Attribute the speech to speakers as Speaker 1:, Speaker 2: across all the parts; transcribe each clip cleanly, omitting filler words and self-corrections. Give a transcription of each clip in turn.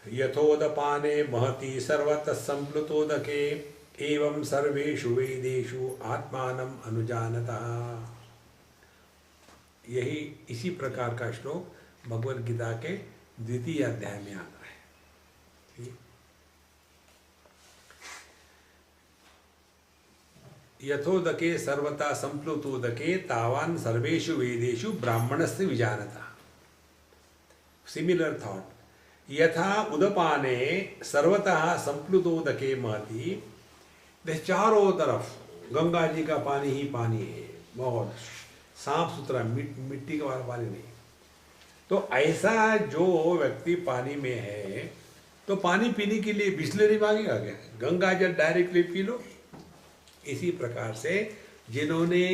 Speaker 1: यथोदपाने महति सर्वतः संप्लुतोदके एवं सर्वेषु वेदेषु आत्मानम अनुजानतः। यही इसी प्रकार का श्लोक भगवद गीता के द्वितीय अध्याय में आता है। यथोदके सर्वथा संप्लुतोदके तावान सर्वेषु वेदेषु ब्राह्मणस्य विजानता। Similar thought. यथा उदपाने सर्वतः संप्लुतोदके महति, चारों तरफ गंगा जी का पानी ही पानी है, बहुत साफ सुथरा, मिट्टी का वाला पानी नहीं। तो ऐसा जो व्यक्ति पानी में है तो पानी पीने के लिए बिस्लरी मांगेगा क्या? गंगा जल डायरेक्टली पी लो। इसी प्रकार से जिन्होंने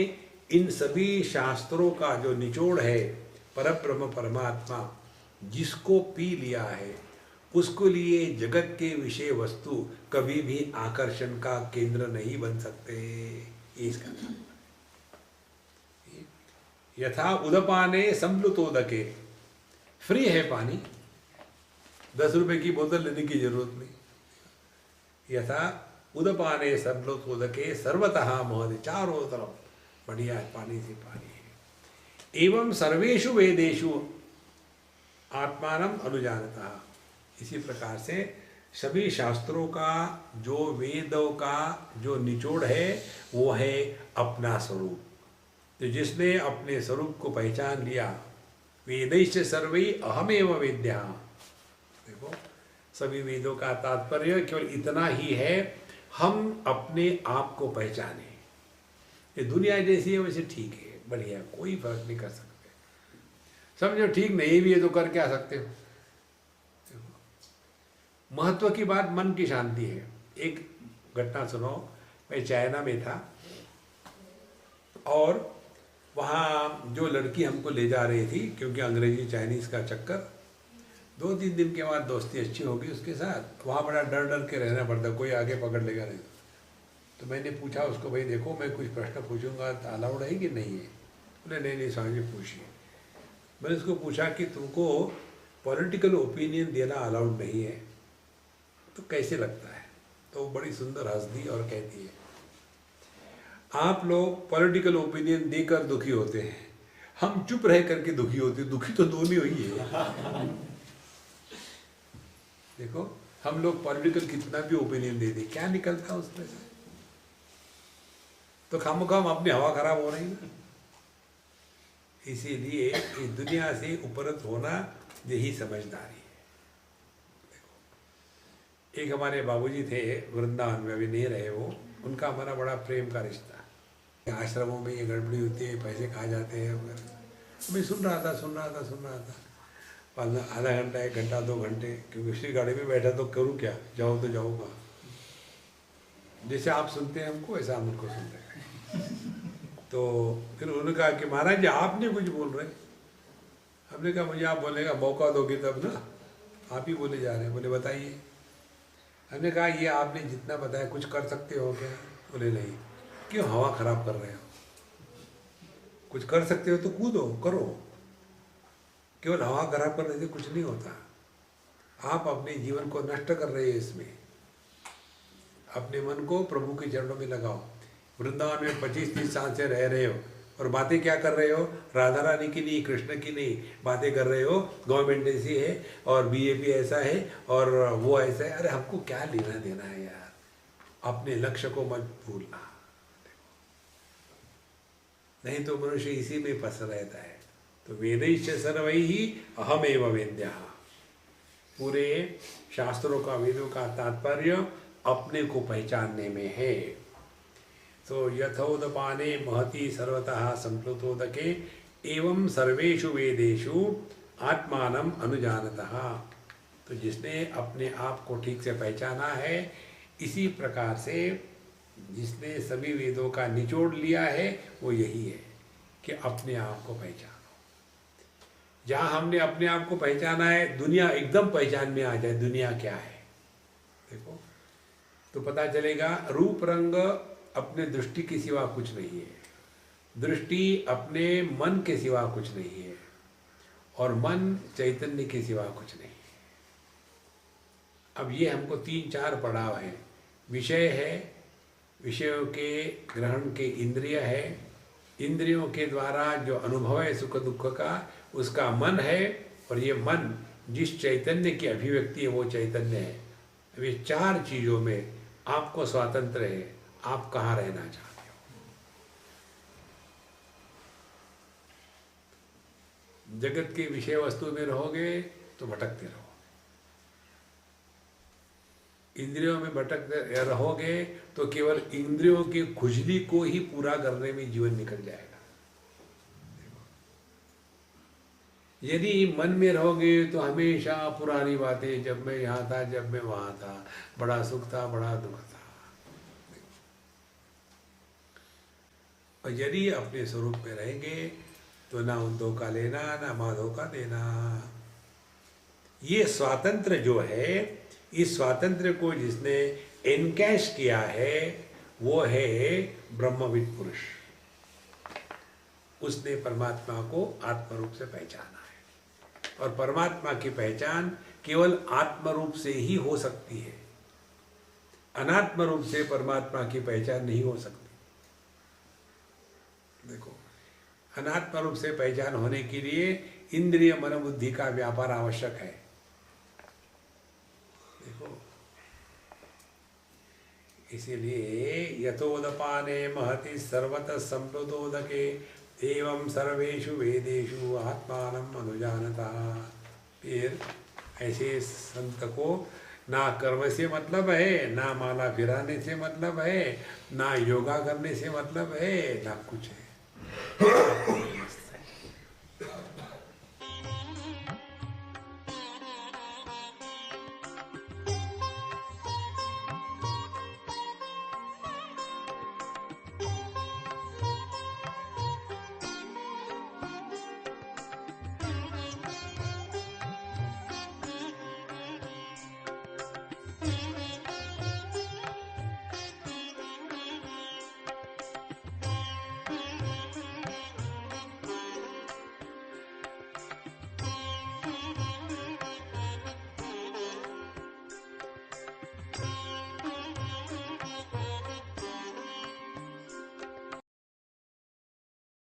Speaker 1: इन सभी शास्त्रों का जो निचोड़ है परब्रह्म परमात्मा जिसको पी लिया है, उसको लिए जगत के विषय वस्तु कभी भी आकर्षण का केंद्र नहीं बन सकते। इसका यथा उदपाने संप्लुतोदके, फ्री है पानी, 10 रुपए की बोतल लेने की जरूरत नहीं। यथा उदपाने संप्लुतोदके सर्वतः महति, चारों तरफ बढ़िया पानी से पानी है। एवं सर्वेषु वेदेषु आत्मानम अनुजानता। इसी प्रकार से सभी शास्त्रों का जो वेदों का जो निचोड़ है वो है अपना स्वरूप। तो जिसने अपने स्वरूप को पहचान लिया, वेदैश्च सर्वै अहमेव वेद्यः। देखो सभी वेदों का तात्पर्य केवल इतना ही है, हम अपने आप को पहचाने। ये दुनिया जैसी है वैसे ठीक है, बढ़िया, कोई फर्क नहीं कर सकते। समझो ठीक नहीं भी है तो कर क्या सकते हो। महत्व की बात मन की शांति है। एक घटना सुनो, मैं चाइना में था और वहाँ जो लड़की हमको ले जा रही थी, क्योंकि अंग्रेजी चाइनीज़ का चक्कर, 2-3 दिन के बाद दोस्ती अच्छी हो गई उसके साथ। वहाँ बड़ा डर डर के रहना पड़ता, कोई आगे पकड़ लेगा नहीं। तो मैंने पूछा उसको, भाई देखो मैं कुछ प्रश्न पूछूंगा तो अलाउड है कि नहीं है? बोले नहीं स्वामी जी पूछिए। मैंने उसको पूछा कि तुमको पॉलिटिकल ओपिनियन देना अलाउड नहीं है तो कैसे लगता है? तो वो बड़ी सुंदर हंस दी और कहती है, आप लोग पॉलिटिकल ओपिनियन देकर दुखी होते हैं, हम चुप रह करके दुखी होते हैं। दुखी तो दोनों ही है। देखो हम लोग पॉलिटिकल कितना भी ओपिनियन दे दे, क्या निकलता उसमें से? तो खामोखाम अपनी हवा खराब हो रही है। इसीलिए इस दुनिया से उपरत होना यही समझदारी है। एक हमारे बाबूजी थे वृंदावन में, अभी नहीं रहे वो, उनका हमारा बड़ा प्रेम का रिश्ता। आश्रमों में ये गड़बड़ी होती है, पैसे खा जाते हैं वगैरह। मैं सुन रहा था आधा घंटा 1 घंटा 2 घंटे, क्योंकि उसी गाड़ी में बैठा तो करूँ क्या, जाऊँ तो जाऊँगा। जैसे आप सुनते हैं हमको, ऐसा हम उनको सुनते हैं। तो फिर उन्होंने कहा कि महाराज जी आप नहीं कुछ बोल रहे। हमने कहा मुझे आप बोलने का मौका दोगे तब ना, आप ही बोले जा रहे हैं। बोले बताइए। हमने कहा ये आपने जितना बताया कुछ कर सकते हो क्या? बोले नहीं। क्यों हवा खराब कर रहे हो? कुछ कर सकते हो तो कूदो, करो। केवल हवा खराब करने से कुछ नहीं होता। आप अपने जीवन को नष्ट कर रहे हो इसमें। अपने मन को प्रभु के चरणों में लगाओ। वृंदावन में 25-30 साल से रह रहे हो और बातें क्या कर रहे हो? राधा रानी की नहीं, कृष्ण की नहीं, बातें कर रहे हो गवर्नमेंट ऐसी है और बीजेपी ऐसा है और वो ऐसा है। अरे हमको क्या लेना देना है यार, अपने लक्ष्य को मत भूलना, नहीं तो मनुष्य इसी में फंस रहता है। तो वेदैश्च सर्वैः अहमेव वेद्यः। पूरे शास्त्रों का, वेदों का तात्पर्य अपने को पहचानने में है। तो यथोदपाने महति सर्वतः संप्लुतोदके एवं सर्वेषु वेदेषु आत्मानम अनुजानतः। तो जिसने अपने आप को ठीक से पहचाना है, इसी प्रकार से जिसने सभी वेदों का निचोड़ लिया है, वो यही है कि अपने आप को पहचानो। जहाँ हमने अपने आप को पहचाना है, दुनिया एकदम पहचान में आ जाए दुनिया क्या है। देखो तो पता चलेगा रूप रंग अपने दृष्टि के सिवा कुछ नहीं है, दृष्टि अपने मन के सिवा कुछ नहीं है, और मन चैतन्य के सिवा कुछ नहीं है। अब ये हमको 3-4 पड़ाव हैं। विषय है, विषयों के ग्रहण के इंद्रिय है, इंद्रियों के द्वारा जो अनुभव है सुख दुख का उसका मन है, और ये मन जिस चैतन्य की अभिव्यक्ति है वो चैतन्य है। अब ये 4 चीज़ों में आपको स्वातंत्र है, आप कहाँ रहना चाहते हो। जगत के विषय वस्तु में रहोगे तो भटकते रहोगे, इंद्रियों में भटकते रहोगे तो केवल इंद्रियों की खुजली को ही पूरा करने में जीवन निकल जाएगा। यदि मन में रहोगे तो हमेशा पुरानी बातें, जब मैं यहाँ था, जब मैं वहाँ था, बड़ा सुख था, बड़ा दुख था। और यदि अपने स्वरूप में रहेंगे तो ना उद्धव का लेना ना माधव का देना। ये स्वातंत्र जो है, इस स्वातंत्र को जिसने एनकैश किया है वो है ब्रह्मविद पुरुष। उसने परमात्मा को आत्मरूप से पहचाना है, और परमात्मा की पहचान केवल आत्मरूप से ही हो सकती है। अनात्म रूप से परमात्मा की पहचान नहीं हो सकती। देखो, अनात्म रूप से पहचान होने के लिए इंद्रिय मन बुद्धि का व्यापार आवश्यक है। देखो, इसीलिए यथोदपाने महति सर्वतः संप्लुतोदके एवं सर्वेषु वेदेषु आत्मानं अनुजानता। फिर ऐसे संत को ना कर्म से मतलब है, ना माला फिराने से मतलब है, ना योगा करने से मतलब है, ना कुछ है।